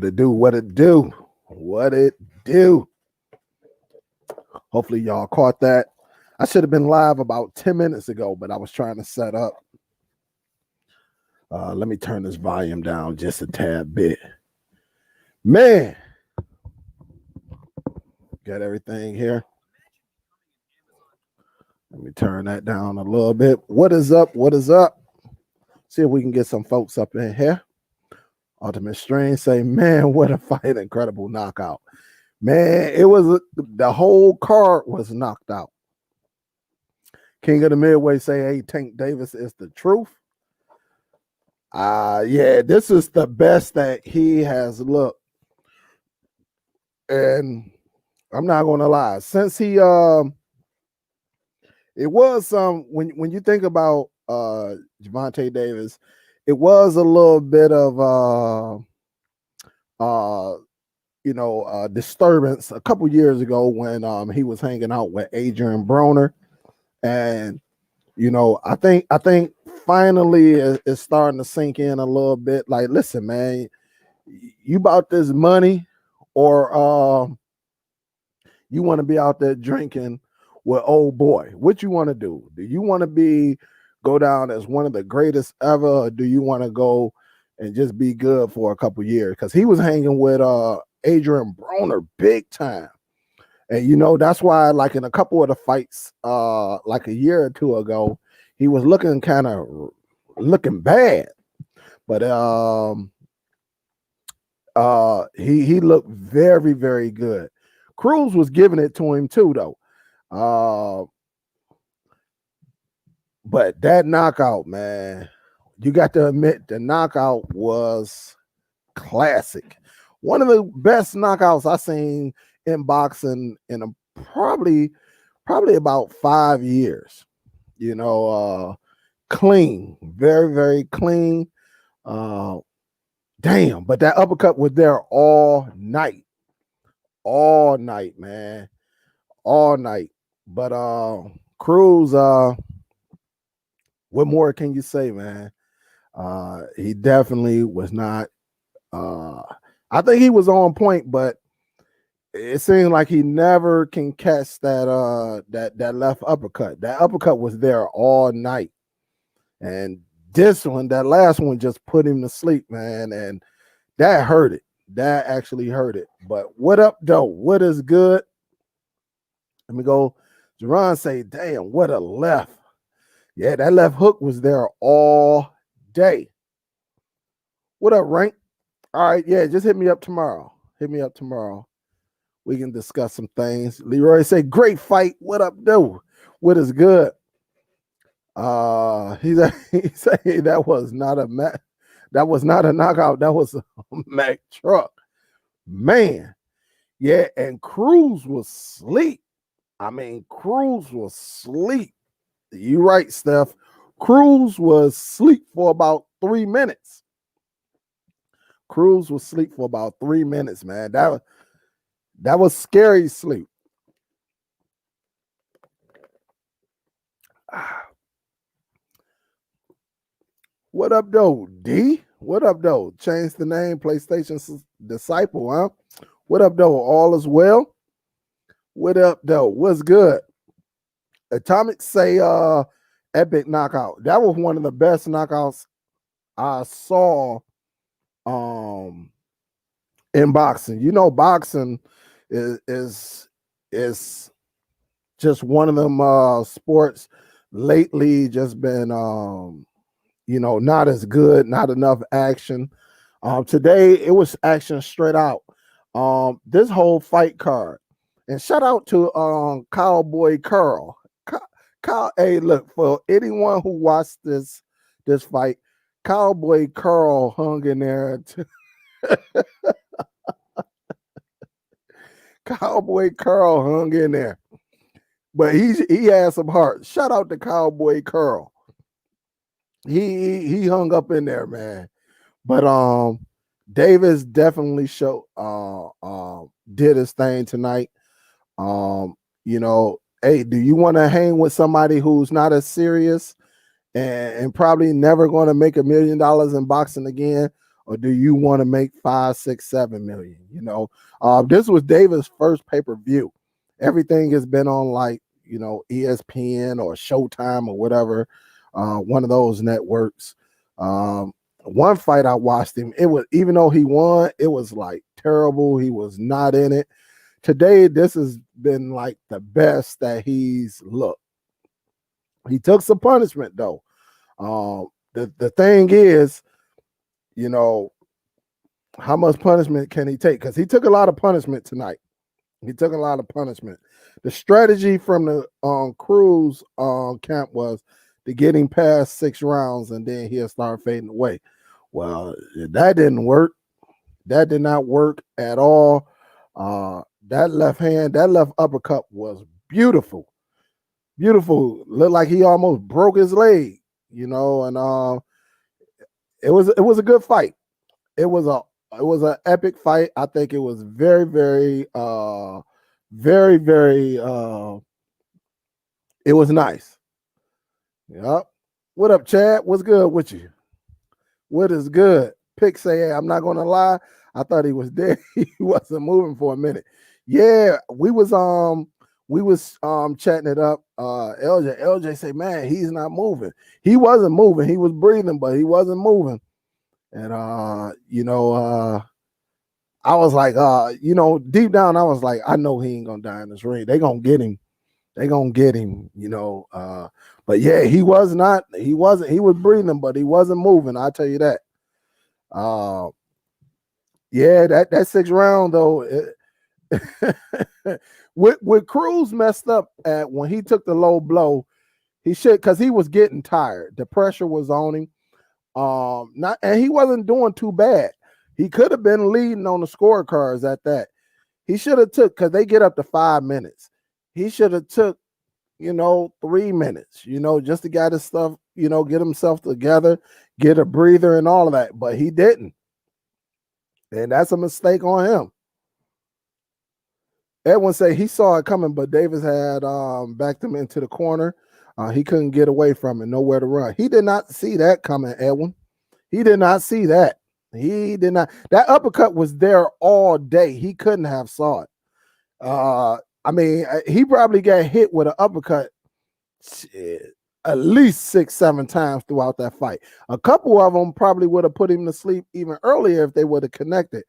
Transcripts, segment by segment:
it do? What it do? What it do? Hopefully y'all caught that. I should have been live about 10 minutes ago, but I was trying to set up. Let me turn this volume down just a tad bit. Man, got everything here. Let me turn that down a little bit. What is up? What is up? See if we can get some folks up in here. Ultimate Strain say, man, what a fight. Incredible knockout. Man, it was the whole card was knocked out. King of the Midway say, hey, Tank Davis is the truth. Yeah, this is the best that he has looked. And I'm not gonna lie, since he it was when you think about Gervonta Davis, it was a little bit of disturbance a couple years ago when he was hanging out with Adrian Broner. And I think finally it's starting to sink in a little bit. Like, listen, man, you bought this money, or you want to be out there drinking with old boy? What you want to do? Do you want to go down as one of the greatest ever, or do you want to go and just be good for a couple years? Because he was hanging with Adrian Broner big time. And that's why, like, in a couple of the fights like a year or two ago, he was looking bad. But he looked very, very good. CRUZ was giving it to him too, though. But that knockout, man, you got to admit the knockout was classic. One of the best knockouts I've seen in boxing in probably about 5 years. Clean, very, very clean. Damn, but that uppercut was there all night, man, all night. But CRUZ, what more can you say, man? He definitely was not. I think he was on point, but it seemed like he never can catch that left uppercut. That uppercut was there all night, and that last one just put him to sleep, man, and that hurt it. That actually hurt it. But what up, though? What is good? Let me go. Jerron say, damn, what a left. Yeah, that left hook was there all day. What up, Rank? All right, yeah, just hit me up tomorrow. We can discuss some things. Leroy say, great fight. What up, though? What is good? He say that was not a knockout. That was a Mack truck. Man. Yeah, and CRUZ was asleep. CRUZ was asleep. You right, Steph. CRUZ was asleep for about 3 minutes. CRUZ was asleep for about 3 minutes, man. That was scary sleep. What up, though, D? What up, though? Change the name, PlayStation Disciple, huh? What up, though? All is well? What up, though? What's good? Atomic say epic knockout. That was one of the best knockouts I saw in boxing. Boxing is just one of them sports lately just been not as good, not enough action. Today it was action straight out. This whole fight card, and shout out to Cowboy Curl. Hey, look, for anyone who watched this fight, Cowboy Curl hung in there. Cowboy Curl hung in there, but he had some heart. Shout out to Cowboy Curl. He hung up in there, man. But Davis definitely did his thing tonight. Hey, do you want to hang with somebody who's not as serious and probably never going to make $1 million in boxing again? or do you want to make 5, 6, 7 million? You know, this was David's first pay-per-view. Everything has been on like, you know, ESPN or Showtime or whatever, one of those networks. One fight I watched him, it was, even though he won, it was like terrible. He was not in it. Today, this has been like the best that he's looked. He took some punishment though. The thing is, you know, how much punishment can he take? Because he took a lot of punishment tonight. He took a lot of punishment. The strategy from the CRUZ camp was to get him past 6 rounds and then he'll start fading away. Well, that didn't work. That did not work at all. That left hand, that left uppercut was beautiful. Beautiful. Looked like he almost broke his leg, you know, and it was a good fight. It was an epic fight. I think it was very, very, very, it was nice. Yep. What up, Chad? What's good with you? What is good? Pick say, hey, I'm not gonna lie. I thought he was dead. He wasn't moving for a minute. Yeah, we was chatting it up. LJ say, man, he's not moving. He wasn't moving. He was breathing, but he wasn't moving. And you know, I was like, you know, deep down, I was like, I know he ain't gonna die in this ring. They gonna get him. They gonna get him, you know. But yeah, he was breathing, but he wasn't moving. I'll tell you that. Yeah, that 6th round though, with CRUZ messed up at when he took the low blow, he should, because he was getting tired. The pressure was on him. And he wasn't doing too bad. He could have been leading on the scorecards at that. He should have took, because they get up to 5 minutes. He should have took, you know, 3 minutes, you know, just to get his stuff, you know, get himself together, get a breather and all of that. But he didn't. And that's a mistake on him. Edwin say he saw it coming, but Davis had backed him into the corner. He couldn't get away from it, nowhere to run. He did not see that coming, Edwin. He did not see that. He did not. That uppercut was there all day. He couldn't have saw it. I mean, he probably got hit with an uppercut at least 6, 7 times throughout that fight. A couple of them probably would have put him to sleep even earlier if they would have connected.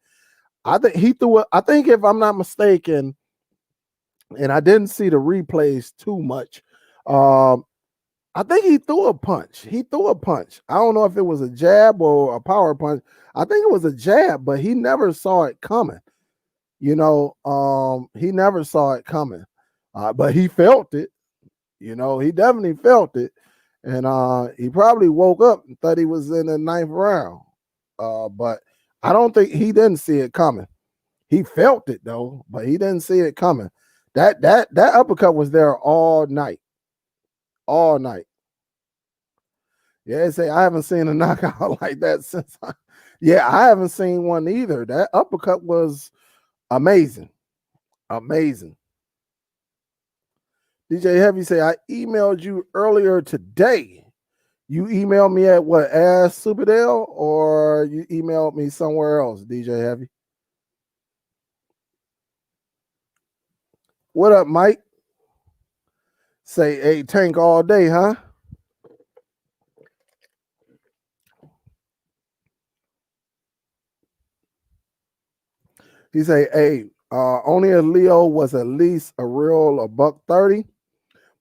I think he threw it. I think, if I'm not mistaken, and I didn't see the replays too much, I think he threw a punch. He threw a punch. I don't know if it was a jab or a power punch. I think it was a jab, but he never saw it coming. You know, he never saw it coming. But he felt it. You know, he definitely felt it. And he probably woke up and thought he was in the 9th round. But I don't think he didn't see it coming. He felt it though, but he didn't see it coming. That uppercut was there all night. All night. Yeah, say I haven't seen a knockout like that since I haven't seen one either. That uppercut was amazing. Amazing. DJ Heavy say, I emailed you earlier today. You emailed me at what, Ask Superdell, or you emailed me somewhere else, DJ Heavy? What up, Mike? Say, hey, Tank all day, huh? He say, hey, only a Leo was at least a real $130,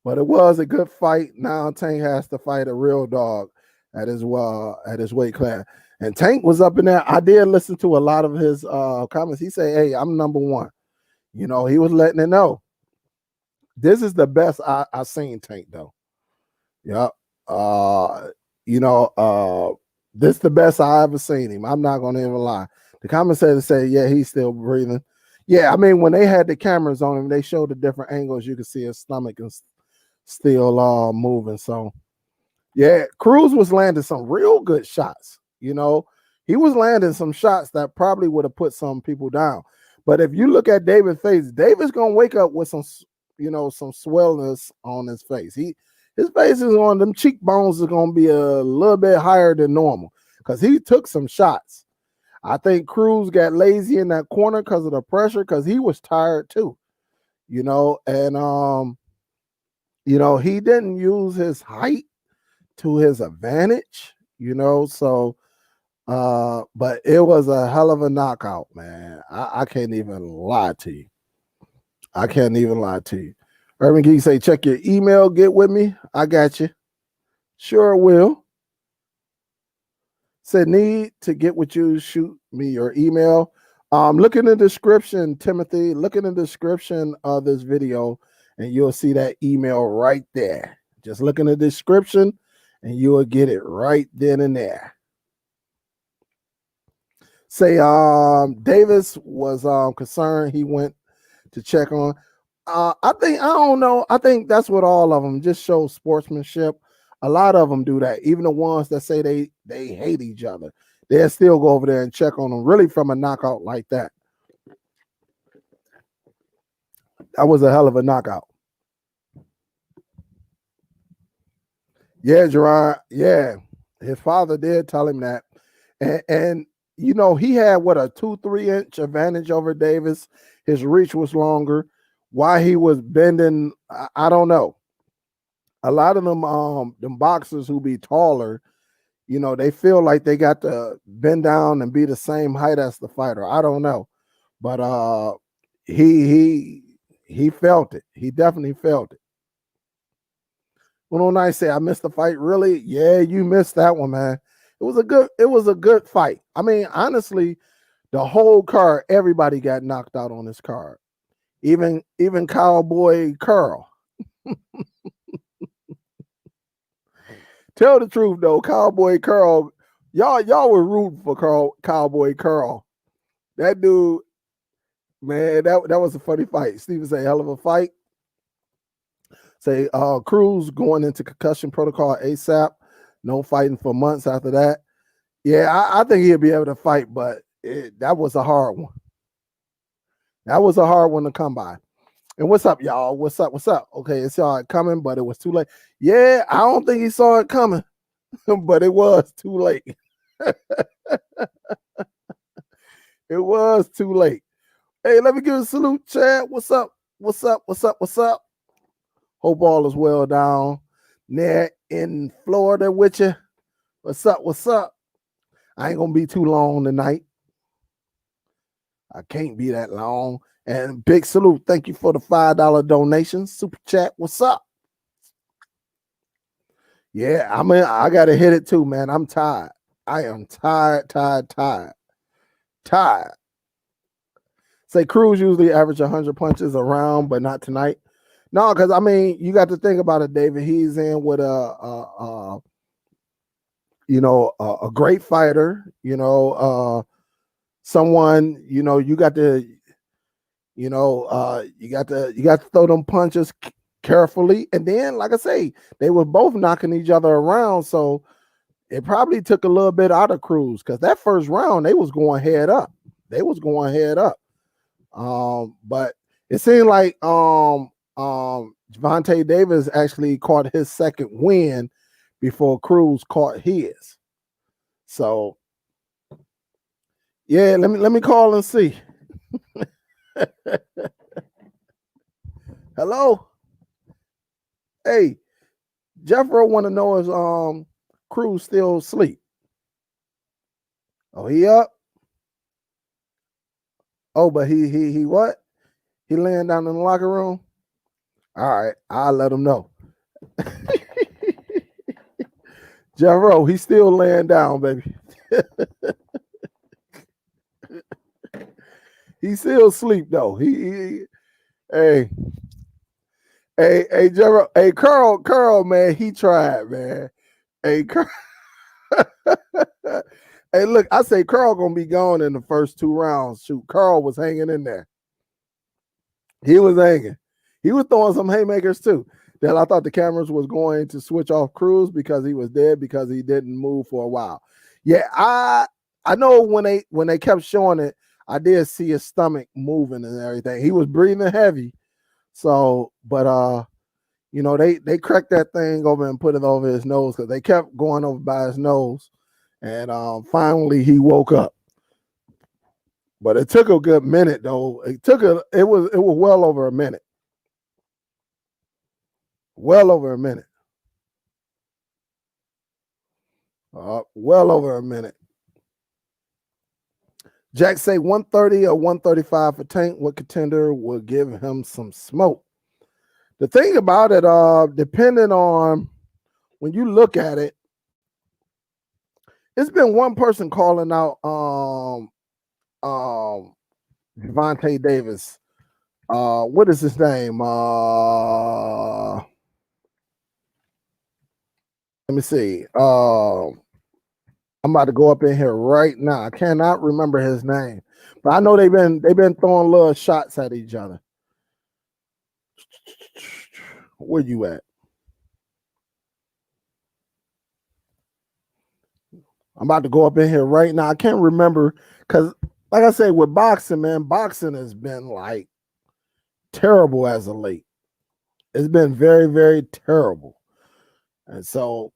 but it was a good fight. Now Tank has to fight a real dog at his weight class. And Tank was up in there. I did listen to a lot of his comments. He said, hey, I'm number 1. You know, he was letting it know. This is the best I seen Tank though. Yep. You know, this is the best I ever seen him. I'm not gonna even lie. The commentators say, yeah, he's still breathing. Yeah, I mean, when they had the cameras on him, they showed the different angles. You could see his stomach is still moving. So yeah, CRUZ was landing some real good shots. You know, he was landing some shots that probably would have put some people down. But if you look at David's face, David's gonna wake up with some, you know, some swellness on his face. His face is on, them cheekbones are gonna be a little bit higher than normal because he took some shots. I think CRUZ got lazy in that corner because of the pressure, because he was tired too, and he didn't use his height to his advantage, so but it was a hell of a knockout, man. I can't even lie to you. I can't even lie to you. Urban Geek say, check your email, get with me. I got you. Sure will. Said, need to get with you, shoot me your email. Look in the description, Timothy. Look in the description of this video, and you'll see that email right there. Just look in the description, and you will get it right then and there. Say, Davis was concerned. He went to check on. I don't know. I think that's what all of them just show sportsmanship. A lot of them do that. Even the ones that say they hate each other, they'll still go over there and check on them. Really, from a knockout like that. That was a hell of a knockout. Yeah, Gerard. Yeah, his father did tell him that, and he had what, a 2-3 inch advantage over Davis. His reach was longer. Why he was bending, I don't know. A lot of them boxers who be taller, they feel like they got to bend down and be the same height as the fighter. I don't know, but he felt it. He definitely felt it. When I say I missed the fight, really? Yeah, you missed that one, man. It was a good fight. I mean, honestly, the whole card, everybody got knocked out on this card. Even Cowboy Curl. Tell the truth though, Cowboy Curl, y'all were rooting for Cowboy Curl. That dude, man, that was a funny fight. Steven say, hell of a fight. Say, CRUZ going into concussion protocol ASAP. No fighting for months after that. Yeah, I think he'll be able to fight, but that was a hard one. That was a hard one to come by. And what's up, y'all? What's up? What's up? Okay, it saw it coming, but it was too late. Yeah, I don't think he saw it coming, but it was too late. It was too late. Hey, let me give a salute, Chad. What's up? What's up? What's up? What's up? Hope all is well down there in Florida with you. What's up? What's up? I ain't gonna be too long tonight. I can't be that long. And big salute. Thank you for the $5 donation. Super chat. What's up? Yeah, I gotta hit it too, man. I'm tired. I am tired. Say CRUZ usually average 100 punches around, but not tonight. No, because I mean, you got to think about it, David. He's in with a great fighter. Someone, you got to, you got to throw them punches carefully. And then, like I say, they were both knocking each other around, so it probably took a little bit out of CRUZ, because that first round they was going head up. But it seemed like Gervonta Davis actually caught his second win before CRUZ caught his. So yeah, let me call and see. Hello. Hey, Jeffro want to know if CRUZ still asleep. Oh, he up? Oh, but he what? He laying down in the locker room? All right, I'll let him know. Jeffro, he's still laying down, baby. He still asleep though. Hey, Jeffro, hey, Carl, man, he tried, man. Hey, Carl. Hey, look, I say Carl gonna be gone in the first 2 rounds. Shoot, Carl was hanging in there. He was hanging. He was throwing some haymakers too. That I thought the cameras was going to switch off CRUZ because he was dead, because he didn't move for a while. Yeah, I know when they kept showing it, I did see his stomach moving and everything. He was breathing heavy. So, but they cracked that thing over and put it over his nose, because they kept going over by his nose. And finally he woke up. But it took a good minute though. It was well over a minute. Well over a minute. Well over a minute. Jack say 130 or 135 for Tank. What contender will give him some smoke? The thing about it, depending on when you look at it, it's been one person calling out Devontae Davis. What is his name? Let me see. I'm about to go up in here right now. I cannot remember his name, but I know they've been throwing little shots at each other. Where you at? I'm about to go up in here right now. I can't remember because, like I say, with boxing, man, boxing has been like terrible as of late. It's been very, very terrible, and so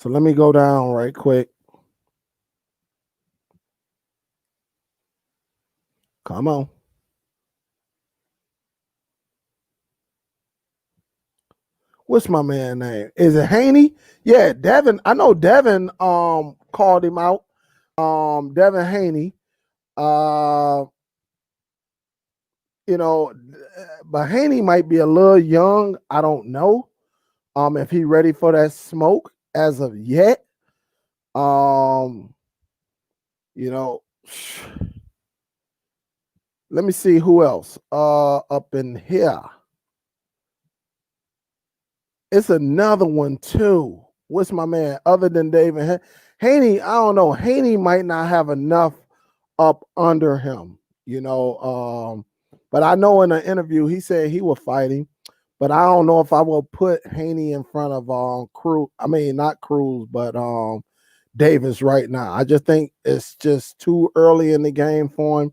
let me go down right quick. Come on. What's my man name? Is it Haney? Yeah, Devin. I know Devin called him out. Devin Haney. You know, but Haney might be a little young. I don't know. If he ready for that smoke as of yet. You know, let me see who else. Up in here. It's another one too. What's my man? Other than David Haney, I don't know. Haney might not have enough up under him, you know. But I know in an interview he said he was fighting, but I don't know if I will put Haney in front of CRUZ. I mean, not CRUZ, but Davis right now. I just think it's just too early in the game for him.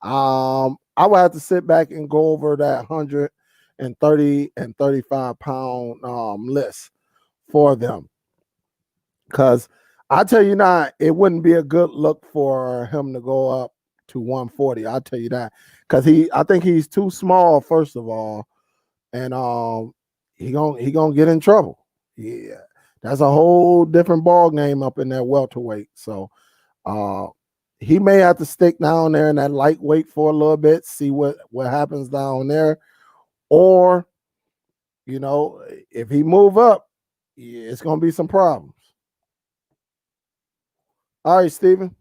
I would have to sit back and go over that 130 and 35 pound list for them, because I tell you now, it wouldn't be a good look for him to go up to 140. I'll tell you that, because I think he's too small, first of all, and he gonna get in trouble. Yeah, that's a whole different ball game up in that welterweight. So he may have to stick down there in that lightweight for a little bit, see what happens down there, or you know, if he move up, yeah, it's gonna be some problems. All right, Steven.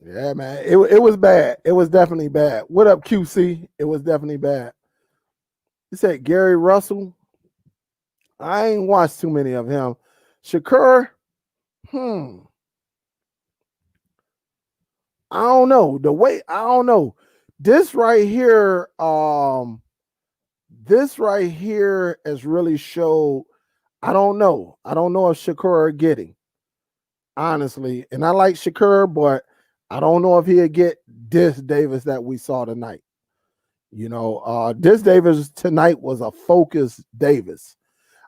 Yeah, man. It was bad. It was definitely bad. What up, QC? It was definitely bad. You said Gary Russell. I ain't watched too many of him. Shakur, I don't know. I don't know. This right here, has really showed. I don't know. I don't know if Shakur getting, honestly. And I like Shakur, but I don't know if he'll get this Davis that we saw tonight. You know, this Davis tonight was a focused Davis.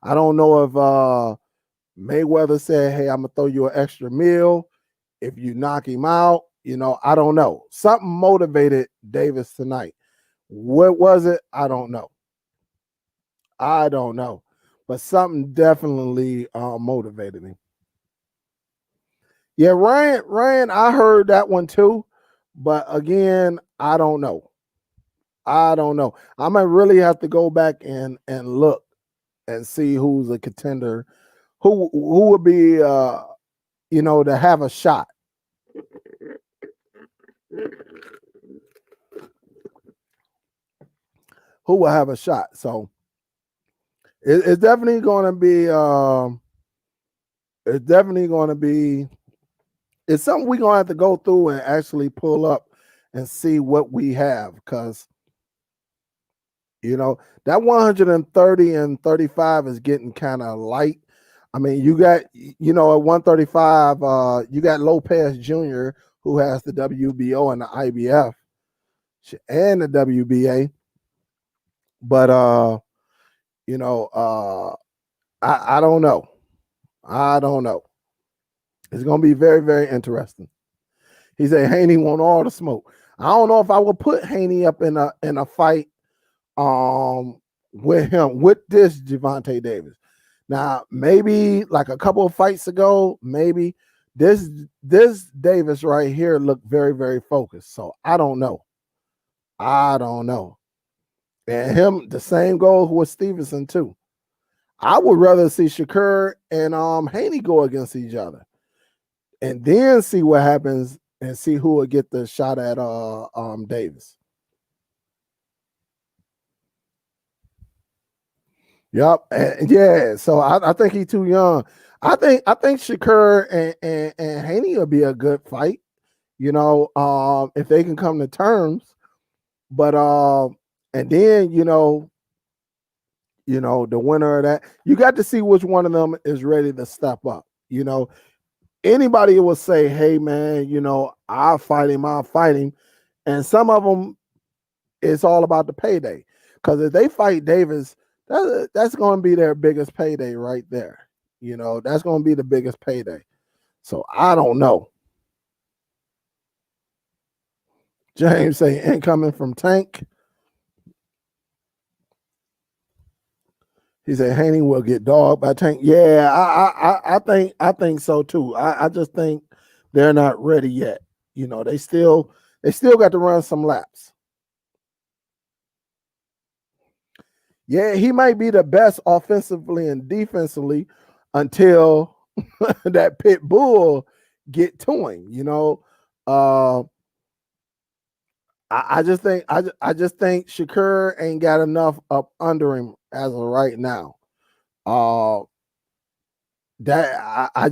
I don't know if Mayweather said, "Hey, I'm gonna throw you an extra meal if you knock him out." You know, I don't know. Something motivated Davis tonight. What was it? I don't know. I don't know. But something definitely motivated him. Yeah, Ryan, I heard that one too. But again, I don't know. I don't know. I might really have to go back and look and see who's a contender, who would be you know, to have a shot. Who will have a shot? So it's definitely going to be. It's definitely going to be. It's something we're going to have to go through and actually pull up and see what we have, because you know that 130 and 35 is getting kind of light. I mean, you got, you know, at 135, you got Lopez Jr., who has the WBO and the IBF and the WBA. But you know, I don't know. I don't know. It's gonna be very, very interesting. He said Haney want all the smoke. I don't know if I would put Haney up in a fight with him with this Gervonta Davis. Now, maybe like a couple of fights ago, maybe this Davis right here looked very, very focused. So I don't know. I don't know. And him, the same goes with Stevenson too. I would rather see Shakur and Haney go against each other, and then see what happens and see who will get the shot at Davis. Yep. And yeah. So I think he's too young. I think Shakur and Haney will be a good fight, if they can come to terms. But and then the winner of that, you got to see which one of them is ready to step up. Anybody will say, hey man, I'll fight him. And some of them, it's all about the payday. Because if they fight Davis, that's going to be their biggest payday right there. That's going to be the biggest payday. So I don't know. James say incoming from Tank. He said Haney will get dogged by Tank. Yeah, I think so too. I just think they're not ready yet. They still got to run some laps. Yeah, he might be the best offensively and defensively until that pit bull get to him. I just think Shakur ain't got enough up under him as of right now. I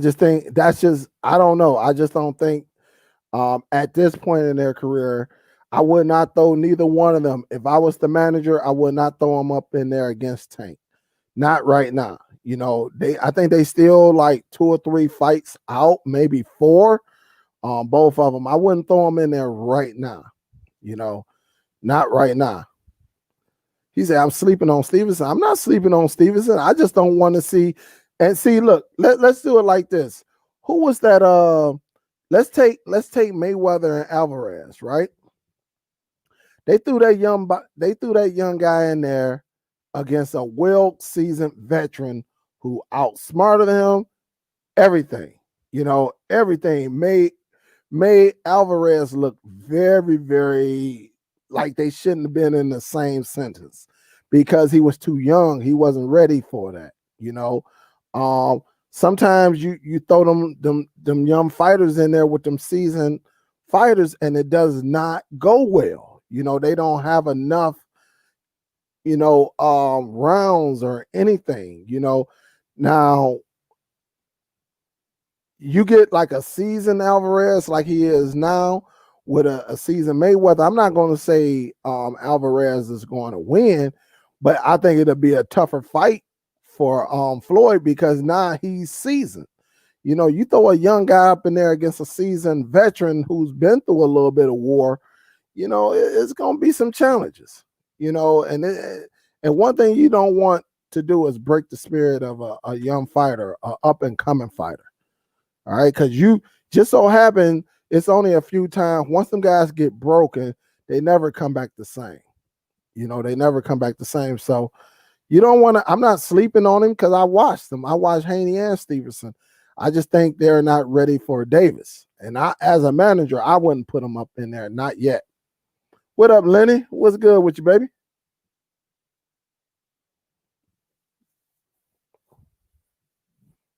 just think that's just, I don't know. I just don't think at this point in their career, I would not throw neither one of them. If I was the manager, I would not throw them up in there against Tank. Not right now. I think they still like 2 or 3 fights out, maybe 4. Both of them. I wouldn't throw them in there right now. Not right now. He said, I'm sleeping on Stevenson. I'm not sleeping on Stevenson. I just don't want to see. And see, look, let's do it like this. Who was that? Let's take Mayweather and Alvarez, right? They threw that young guy in there against a well-seasoned veteran who outsmarted him. Everything, everything made Alvarez look very, very like they shouldn't have been in the same sentence because he was too young. He wasn't ready for that. Sometimes you throw them young fighters in there with them seasoned fighters, and it does not go well. They don't have enough, rounds or anything. Now you get like a seasoned Alvarez like he is now with a seasoned Mayweather. I'm not going to say Alvarez is going to win, but I think it'll be a tougher fight for Floyd because now he's seasoned. You throw a young guy up in there against a seasoned veteran who's been through a little bit of war, it's going to be some challenges, and one thing you don't want to do is break the spirit of a young fighter, an up and coming fighter. All right, because you just so happen it's only a few times. Once them guys get broken, they never come back the same. They never come back the same. So you don't want to. I'm not sleeping on him because I watched them. I watched Haney and Stevenson. I just think they're not ready for Davis. And I, as a manager, I wouldn't put them up in there. Not yet. What up, Lenny? What's good with you, baby?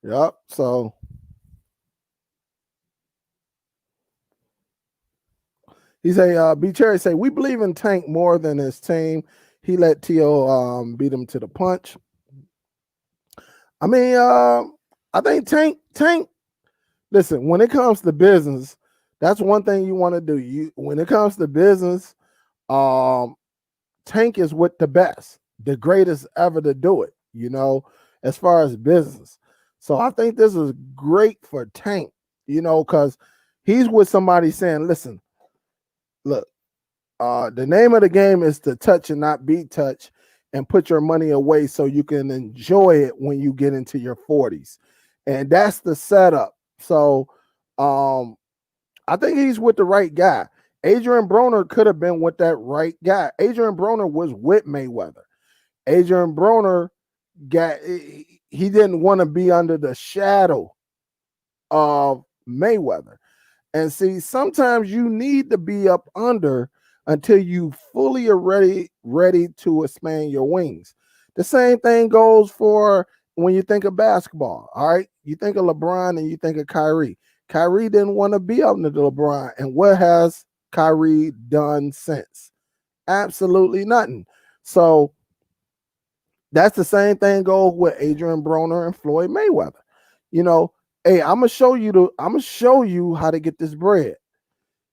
Yep. So he say, B Cherry say, we believe in Tank more than his team. He let T.O. beat him to the punch. I mean, I think Tank, listen, when it comes to business, that's one thing you want to do. When it comes to business, Tank is with the best, the greatest ever to do it, as far as business. So I think this is great for Tank, because he's with somebody saying, listen, look, the name of the game is to touch and not be touched. and put your money away so you can enjoy it when you get into your 40s. And that's the setup. So I think he's with the right guy. Adrian Broner could have been with that right guy. Adrian Broner was with Mayweather. Adrian Broner he didn't want to be under the shadow of Mayweather. And see, sometimes you need to be up under until you fully are ready to expand your wings. The same thing goes for when you think of basketball. All right. You think of LeBron and you think of Kyrie. Kyrie didn't want to be under LeBron. And what has Kyrie done since? Absolutely nothing. So that's the same thing goes with Adrian Broner and Floyd Mayweather. You know, hey, I'm gonna show you how to get this bread.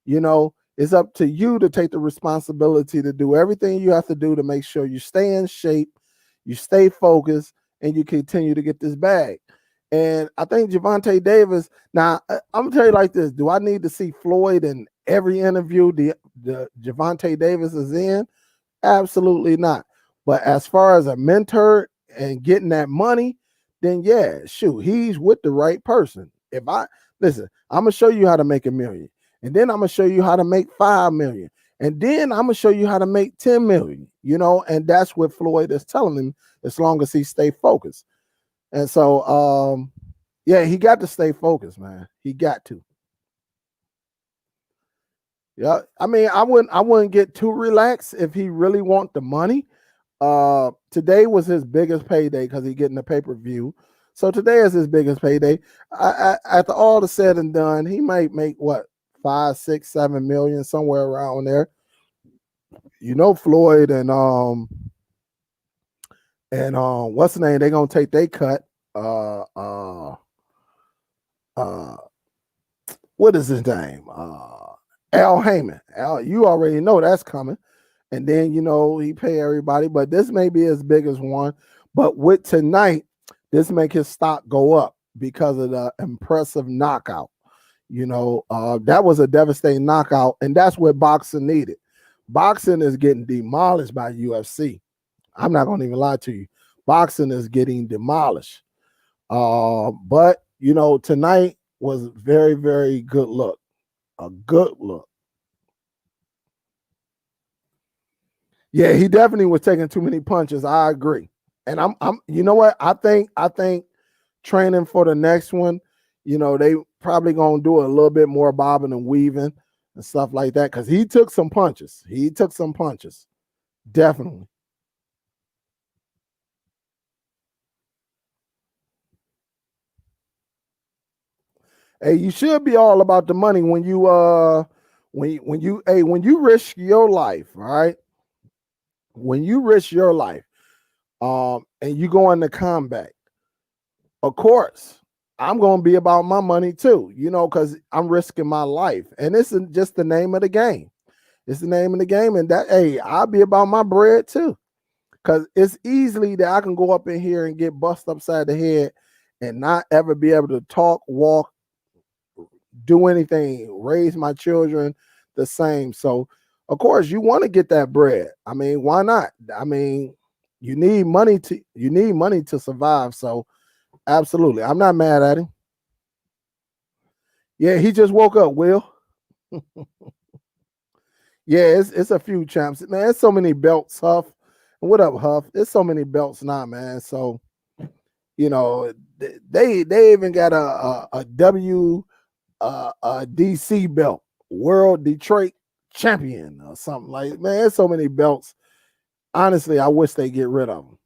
You know, it's up to you to take the responsibility to do everything you have to do to make sure you stay in shape, you stay focused, and you continue to get this bag. And I think Gervonta Davis. Now, I'm gonna tell you like this: do I need to see Floyd in every interview the Gervonta Davis is in? Absolutely not. But as far as a mentor and getting that money, then yeah, shoot, he's with the right person. If I listen, I'm gonna show you how to make $1 million, and then I'm gonna show you how to make 5 million, and then I'm gonna show you how to make 10 million. You know, and that's what Floyd is telling him. As long as he stay focused, and so yeah, he got to stay focused, man. He got to. Yeah, I mean, I wouldn't get too relaxed if he really want the money. Today was his biggest payday because he's getting the pay-per-view. So today is his biggest payday. After all the said and done, he might make what 5, 6, 7 million, somewhere around there. You know, Floyd and what's the name? They're gonna take their cut. Uh what is his name? Al Heyman. Al, you already know that's coming. And then you know he pay everybody, but this may be his biggest one. But with tonight, this make his stock go up because of the impressive knockout. You know, that was a devastating knockout, and that's what boxing needed. Boxing is getting demolished by UFC. I'm not gonna even lie to you. Boxing is getting demolished. But you know, tonight was very, very good look. A good look. Yeah, he definitely was taking too many punches. I agree. And I'm you know what? I think training for the next one, you know, they probably gonna do a little bit more bobbing and weaving and stuff like that. Cause he took some punches. He took some punches. Definitely. Hey, you should be all about the money when you when you risk your life, all right? When you risk your life, and you go into combat, of course, I'm gonna be about my money too, you know, because I'm risking my life. And this is just the name of the game. It's the name of the game. And that hey, I'll be about my bread too. Cause it's easily that I can go up in here and get bust upside the head and not ever be able to talk, walk, do anything, raise my children the same. So of course you want to get that bread. I mean, why not? I mean, you need money to survive. So absolutely. I'm not mad at him. Yeah, he just woke up, Will. Yeah, it's a few champs. Man, it's so many belts, Huff. What up, Huff? There's so many belts now, man. So, you know, they even got a W DC belt, World Detroit Champion or something like. Man, there's so many belts. Honestly, I wish they get rid of them.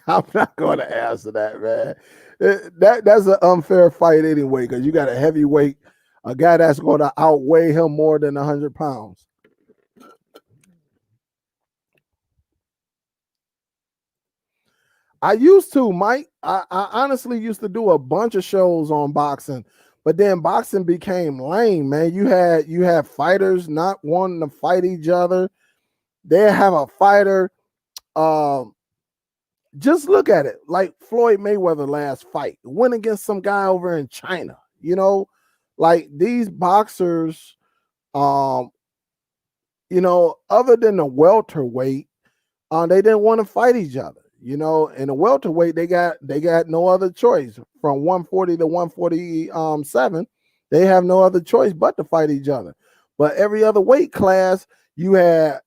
I'm not going to answer that, man. That's an unfair fight anyway because you got a heavyweight, a guy that's going to outweigh him more than 100 pounds. I used to, Mike. I honestly used to do a bunch of shows on boxing, but then boxing became lame, man. You had fighters not wanting to fight each other. They have a fighter. Um, just look at it, like Floyd Mayweather last fight went against some guy over in China. You know, like these boxers You know, other than the welterweight, they didn't want to fight each other. You know, in the welterweight, they got no other choice. From 140 to 147, they have no other choice but to fight each other. But every other weight class, you had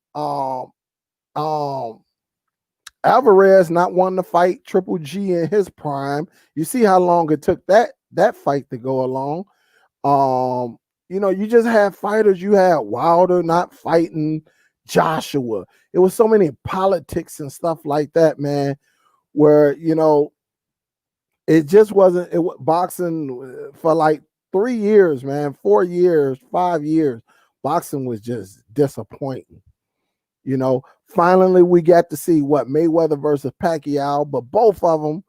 Alvarez not wanting to fight Triple G in his prime. You see how long it took that fight to go along. You know, you just had fighters. You had Wilder not fighting Joshua. It was so many politics and stuff like that, man, where, you know, it just wasn't boxing for like 3 years, man, 4 years, 5 years. Boxing was just disappointing. You know, finally we got to see what Mayweather versus Pacquiao, but both of them,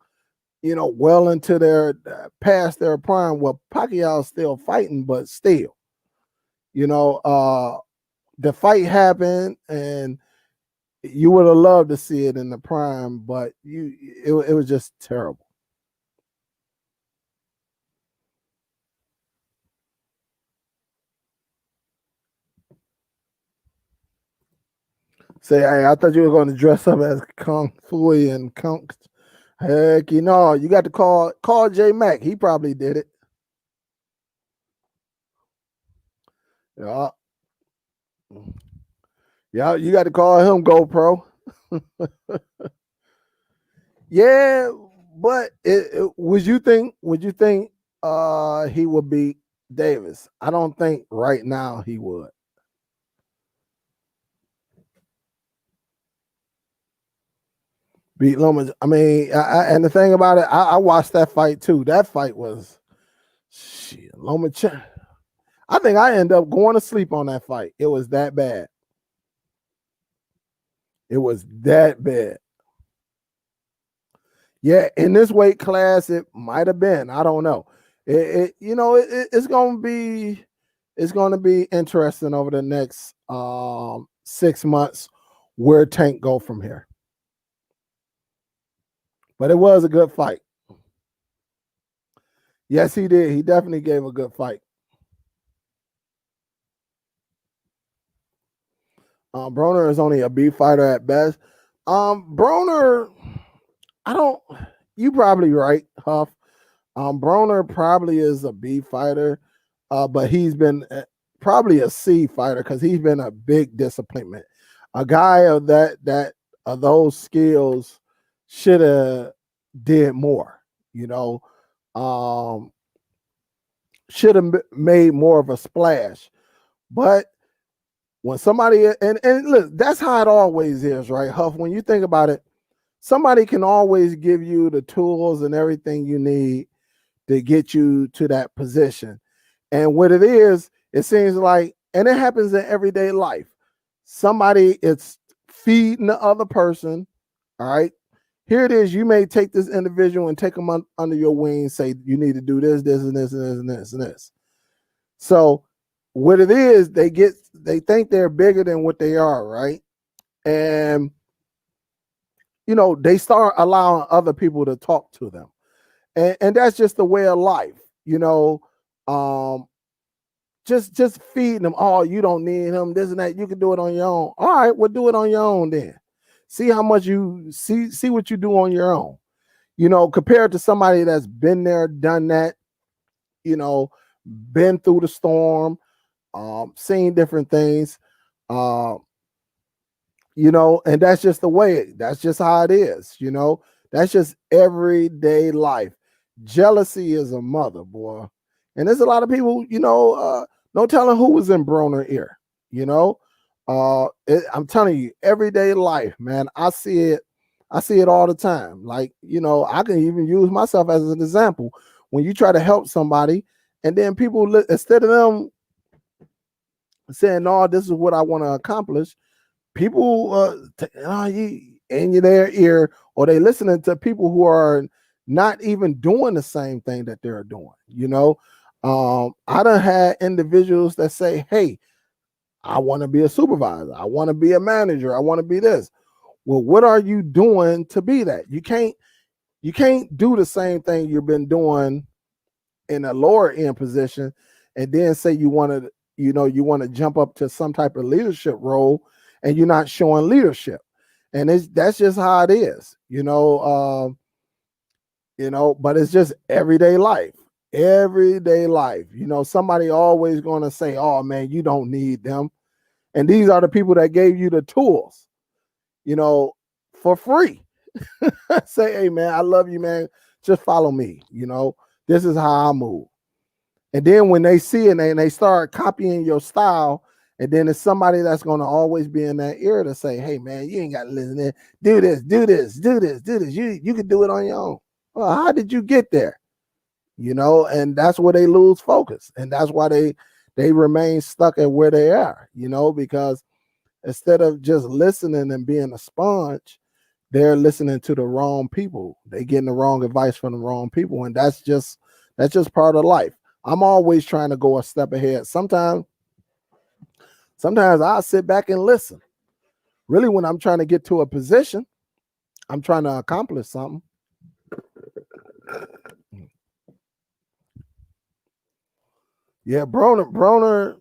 you know, well into their past their prime. Well, Pacquiao's still fighting, but still, you know, the fight happened, and you would have loved to see it in the prime, but it was just terrible. Say, hey, I thought you were going to dress up as Kung Fu and Kung. Heck, you know, you got to call J Mac. He probably did it. Yeah, yeah, you got to call him GoPro. Yeah, but would you think he would beat Davis? I don't think right now he would. Beat Loma. I mean, and the thing about it, I watched that fight too. That fight was shit. Lomachenko. I think I ended up going to sleep on that fight. It was that bad. It was that bad. Yeah, in this weight class, it might have been. I don't know. You know, it's gonna be interesting over the next 6 months where Tank go from here. But it was a good fight. Yes, he did. He definitely gave a good fight. Broner is only a B fighter at best. Broner, I don't. You probably right, Huff. Broner probably is a B fighter, but he's been probably a C fighter because he's been a big disappointment. A guy of of those skills should have did more. You know, should have made more of a splash. But when somebody and look, that's how it always is, right, Huff? When you think about it, somebody can always give you the tools and everything you need to get you to that position. And what it is, it seems like, and it happens in everyday life. Somebody is feeding the other person. All right. Here it is. You may take this individual and take them under your wing, say you need to do this, this, and this, and this, and this, and this. So what it is, they think they're bigger than what they are, right? And you know, they start allowing other people to talk to them. And that's just the way of life, you know. Just feeding them. Oh, you don't need him, this and that. You can do it on your own. All right, well, do it on your own then. See how much you see what you do on your own. You know, compared to somebody that's been there, done that, you know, been through the storm, seen different things. You know, and that's just the way, that's just how it is, you know. That's just everyday life. Jealousy is a mother, boy. And there's a lot of people, you know, no telling who was in Broner ear, you know. I'm telling you, everyday life, man. I see it all the time. Like, you know, I can even use myself as an example. When you try to help somebody, and then people, instead of them saying, no, this is what I want to accomplish, people you in their ear, or they listening to people who are not even doing the same thing that they're doing. You know, I done had individuals that say, hey, I want to be a supervisor, I want to be a manager, I want to be this. Well, what are you doing to be that? You can't do the same thing you've been doing in a lower end position and then say you want to you want to jump up to some type of leadership role and you're not showing leadership. And that's just how it is, but it's just everyday life. Everyday life. Somebody always going to say, oh man, you don't need them. And these are the people that gave you the tools, for free. Say, hey man, I love you, man. Just follow me. This is how I move. And then when they see it and they start copying your style, and then it's somebody that's going to always be in that ear to say, hey man, you ain't got to listen to it. Do this, do this, do this, do this. You can do it on your own. Well, how did you get there? And that's where they lose focus. And that's why they remain stuck at where they are, because instead of just listening and being a sponge, they're listening to the wrong people. They're getting the wrong advice from the wrong people. And that's just part of life. I'm always trying to go a step ahead. Sometimes I sit back and listen. Really, when I'm trying to get to a position, I'm trying to accomplish something. Yeah, Broner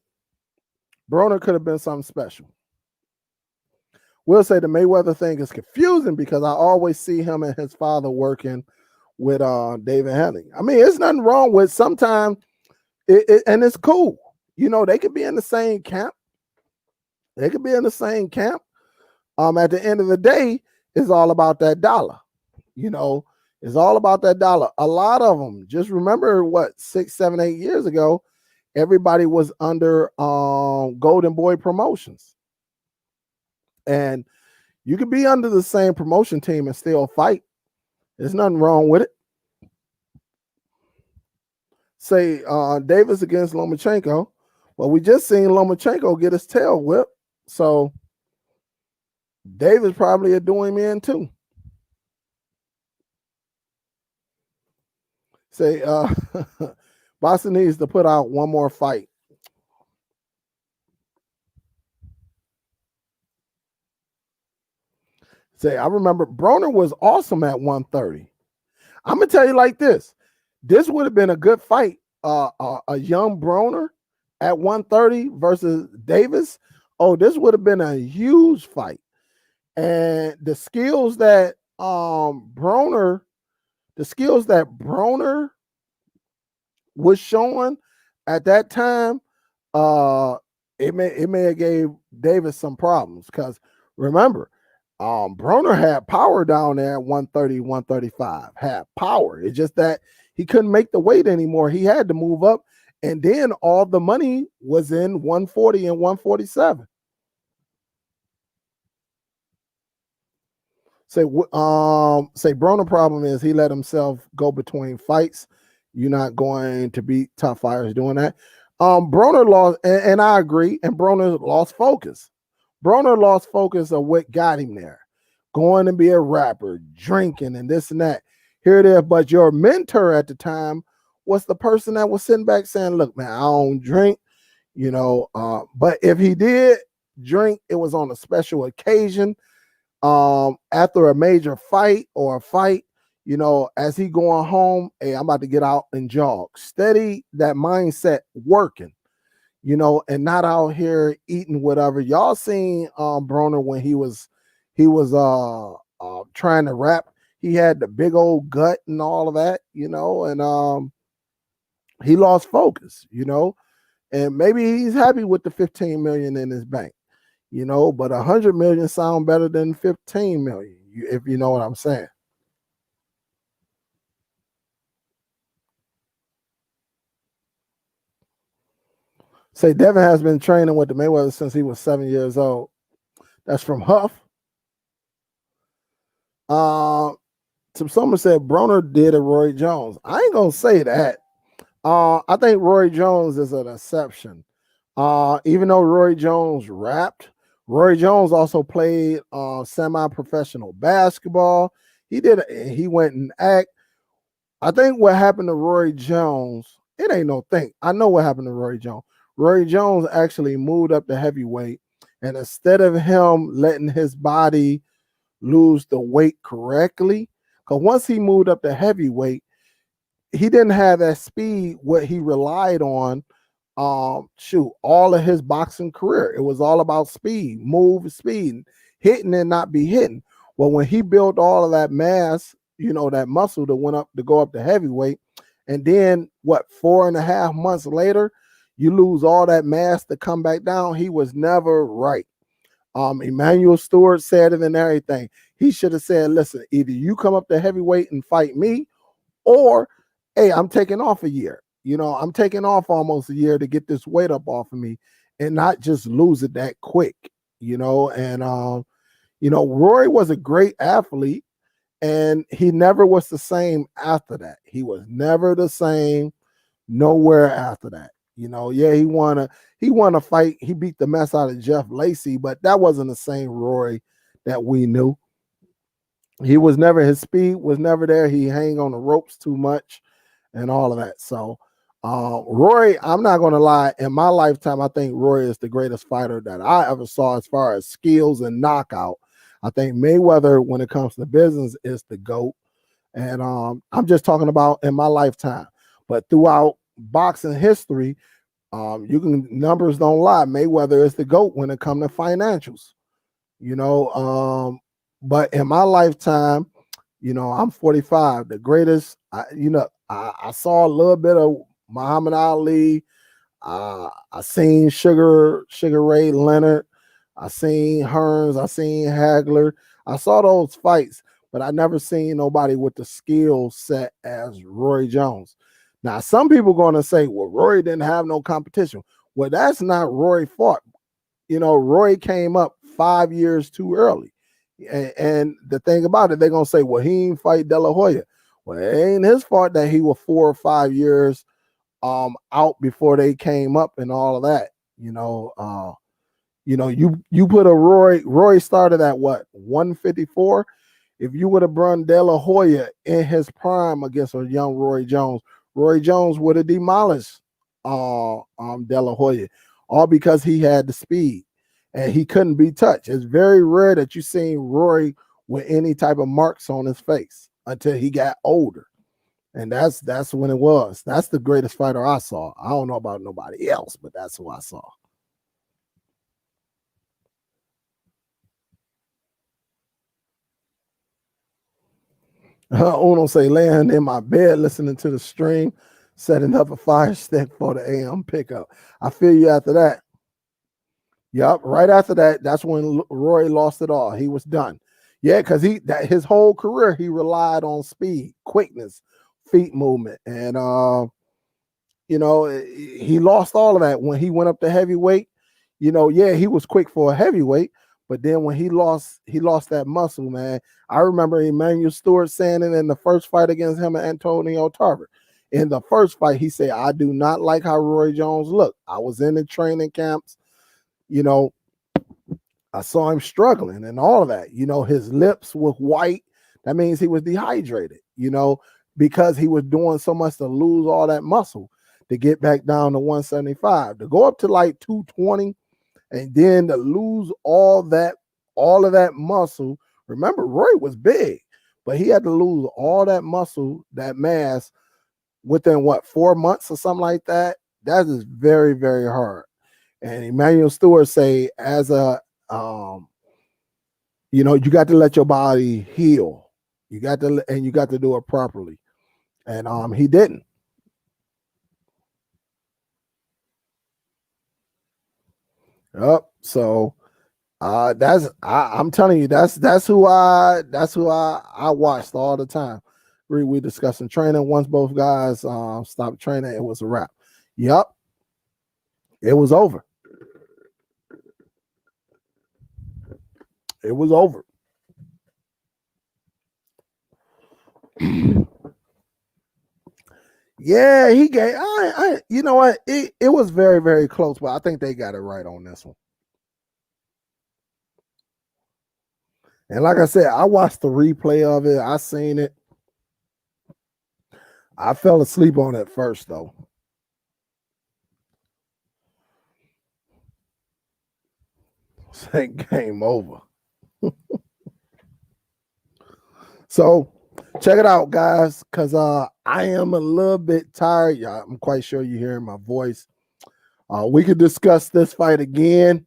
could have been something special. We'll say the Mayweather thing is confusing because I always see him and his father working with David Henning. I mean, there's nothing wrong with sometimes, and it's cool. They could be in the same camp. They could be in the same camp. At the end of the day, it's all about that dollar. It's all about that dollar. A lot of them, just remember 6, 7, 8 years ago, everybody was under Golden Boy Promotions. And you could be under the same promotion team and still fight. There's nothing wrong with it. Say Davis against Lomachenko. Well, we just seen Lomachenko get his tail whipped. So Davis probably a doing man too. Say Boston needs to put out one more fight. Say, I remember Broner was awesome at 130. I'm gonna tell you like this. This would have been a good fight. A young Broner at 130 versus Davis. Oh, this would have been a huge fight. And the skills that Broner was showing at that time, it may have gave Davis some problems because remember, Broner had power down there at 130, 135, had power. It's just that he couldn't make the weight anymore. He had to move up, and then all the money was in 140 and 147. Say Broner problem is he let himself go between fights. You're not going to beat top fighters doing that. Broner lost, and I agree, and Broner lost focus. Broner lost focus of what got him there. Going to be a rapper, drinking, and this and that. Here it is. But your mentor at the time was the person that was sitting back saying, look, man, I don't drink, but if he did drink, it was on a special occasion. After a major fight or a fight, as he going home, hey, I'm about to get out and jog. Steady that mindset working, and not out here eating whatever. Y'all seen Broner when he was trying to rap. He had the big old gut and all of that, and he lost focus, and maybe he's happy with the 15 million in his bank. But 100 million sound better than 15 million, if you know what I'm saying. Say Devin has been training with the Mayweather since he was 7 years old. That's from Huff. Someone said Broner did a Roy Jones. I ain't gonna say that. I think Roy Jones is an exception. Even though Roy Jones rapped, Roy Jones also played semi-professional basketball. He went and act. I think what happened to Roy Jones, it ain't no thing. I know what happened to Roy Jones. Roy Jones actually moved up to heavyweight, and instead of him letting his body lose the weight correctly, because once he moved up to heavyweight, he didn't have that speed what he relied on shoot, all of his boxing career. It was all about speed, move, speed, hitting and not be hitting. Well, when he built all of that mass, that muscle that went up to go up to heavyweight, and then what, 4.5 months later, you lose all that mass to come back down. He was never right. Emmanuel Stewart said it and everything. He should have said, listen, either you come up to heavyweight and fight me, or hey, I'm taking off a year. I'm taking off almost a year to get this weight up off of me and not just lose it that quick, and Roy was a great athlete, and he never was the same after that. He was never the same nowhere after that. Yeah, he won a fight. He beat the mess out of Jeff Lacey, but that wasn't the same Roy that we knew. He was never, his speed was never there. He hang on the ropes too much and all of that. So Roy, I'm not going to lie, in my lifetime, I think Roy is the greatest fighter that I ever saw as far as skills and knockout. I think Mayweather, when it comes to business, is the GOAT. And I'm just talking about in my lifetime. But throughout boxing history, numbers don't lie. Mayweather is the GOAT when it comes to financials. But in my lifetime, I'm 45. The greatest, I saw a little bit of Muhammad Ali. I seen Sugar Ray Leonard. I seen Hearns. I seen Hagler. I saw those fights, but I never seen nobody with the skill set as Roy Jones. Now, some people going to say, well, Roy didn't have no competition. Well, that's not Roy's fault. Roy came up 5 years too early. And the thing about it, they're going to say, well, he didn't fight De La Hoya. Well, it ain't his fault that he was 4 or 5 years out before they came up and all of that. You put a Roy started at what, 154? If you would have run De La Hoya in his prime against a young Roy Jones would have demolished De La Hoya, all because he had the speed and he couldn't be touched. It's very rare that you seen Roy with any type of marks on his face until he got older. And that's when it was. That's the greatest fighter I saw. I don't know about nobody else, but that's who I saw. Uno say, laying in my bed listening to the stream, setting up a fire stick for the AM pickup. I feel you after that. Yep, right after that, that's when Roy lost it all. He was done. Yeah, because his whole career he relied on speed, quickness, feet movement, and he lost all of that when he went up to heavyweight. Yeah, he was quick for a heavyweight, but then when he lost that muscle, man. I remember Emmanuel Stewart saying it in the first fight against him and Antonio Tarver. In the first fight, he said, I do not like how Roy Jones looked. I was in the training camps. I saw him struggling and all of that. His lips were white. That means he was dehydrated, because he was doing so much to lose all that muscle to get back down to 175. To go up to like 220 and then to lose all of that muscle. Remember, Roy was big, but he had to lose all that muscle, that mass, within 4 months or something like that. That is very, very hard. And Emmanuel Stewart say, as a you got to let your body heal. You got to do it properly. And he didn't. Yep. So I'm telling you, that's who I watched all the time. We discussing training. Once both guys stopped training, it was a wrap. Yep. It was over. It was over. Yeah, he gave. You know what? It was very, very close, but I think they got it right on this one. And like I said, I watched the replay of it. I seen it. I fell asleep on it first, though. Game over. So check it out, guys, because I am a little bit tired. Yeah, I'm quite sure you're hearing my voice. We could discuss this fight again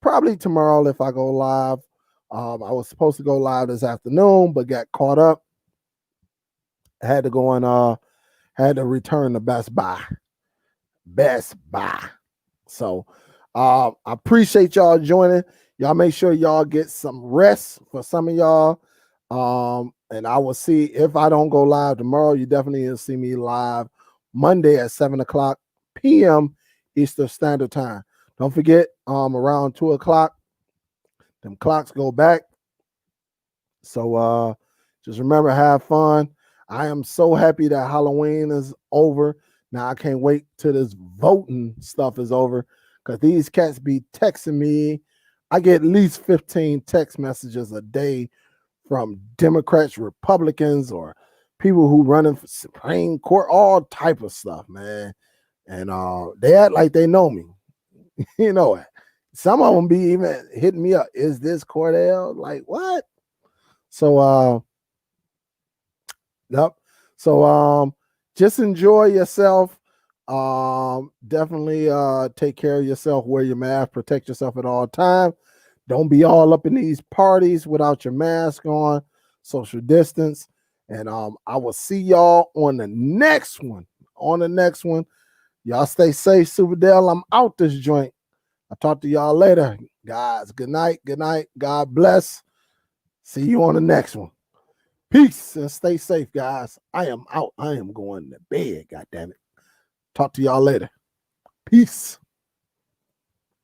probably tomorrow if I go live. I was supposed to go live this afternoon, but got caught up. Had to go and had to return to Best Buy. Best Buy. So I appreciate y'all joining. Y'all make sure y'all get some rest for some of y'all. And I will see if I don't go live tomorrow. You definitely will see me live Monday at 7:00 p.m. Eastern Standard Time. Don't forget, around 2:00, them clocks go back. So just remember, have fun. I am so happy that Halloween is over. Now I can't wait till this voting stuff is over, because these cats be texting me. I get at least 15 text messages a day from Democrats, Republicans, or people who running for Supreme Court, all type of stuff, man. And they act like they know me. You know it. Some of them be even hitting me up. Is this Cordell? Like, what? So yep. So just enjoy yourself. Definitely take care of yourself, wear your mask, protect yourself at all times. Don't be all up in these parties without your mask on, social distance. And I will see y'all on the next one. On the next one. Y'all stay safe, Superdell. I'm out this joint. I'll talk to y'all later. Guys, good night. Good night. God bless. See you on the next one. Peace and stay safe, guys. I am out. I am going to bed. God damn it. Talk to y'all later. Peace.